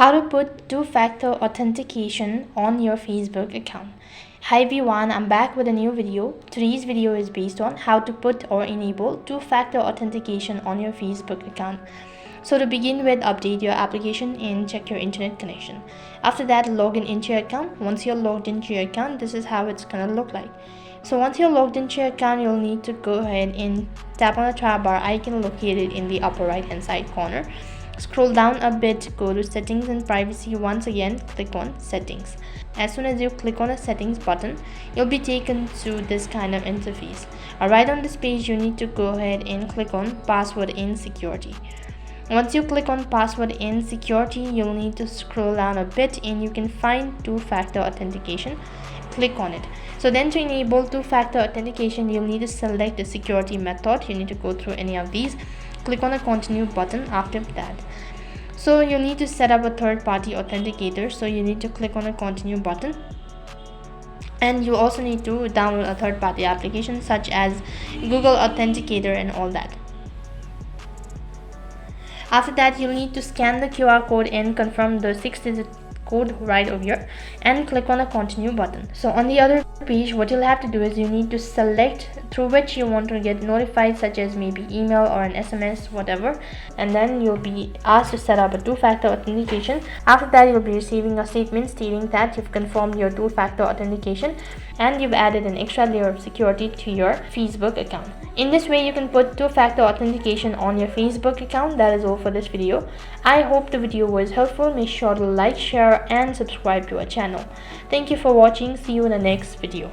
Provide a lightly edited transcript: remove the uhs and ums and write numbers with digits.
How to put two-factor authentication on your Facebook account. Hi everyone, I'm back with a new video. Today's video is based on how to put or enable two-factor authentication on your Facebook account. So to begin with, update your application and check your internet connection. After that, log into your account. Once you're logged into your account, this is how it's gonna look like. So once you're logged into your account, you'll need to go ahead and tap on the tab bar icon located in the upper right hand side corner. Scroll down a bit, go to settings and privacy. Once again, click on settings. As soon as you click on the settings button, you'll be taken to this kind of interface. Right on this page, you need to go ahead and click on password and security. Once you click on password and security, you'll need to scroll down a bit and you can find two-factor authentication. Click on it. So then to enable two-factor authentication, you'll need to select the security method. You need to go through any of these. Click on the continue button after that. So you need to set up a third-party authenticator. So you need to click on the continue button. And you also need to download a third-party application such as Google Authenticator and all that. After that, you'll need to scan the QR code and confirm the 6-digit code right over here and click on the continue button. So on the other page, what you'll have to do is you need to select through which you want to get notified, such as maybe email or an SMS, whatever, and then you'll be asked to set up a two-factor authentication. After that, you'll be receiving a statement stating that you've confirmed your two-factor authentication and you've added an extra layer of security to your Facebook account. In this way, you can put two-factor authentication on your Facebook account. That is all for this video. I hope the video was helpful. Make sure to like, share and subscribe to our channel. Thank you for watching. See you in the next video.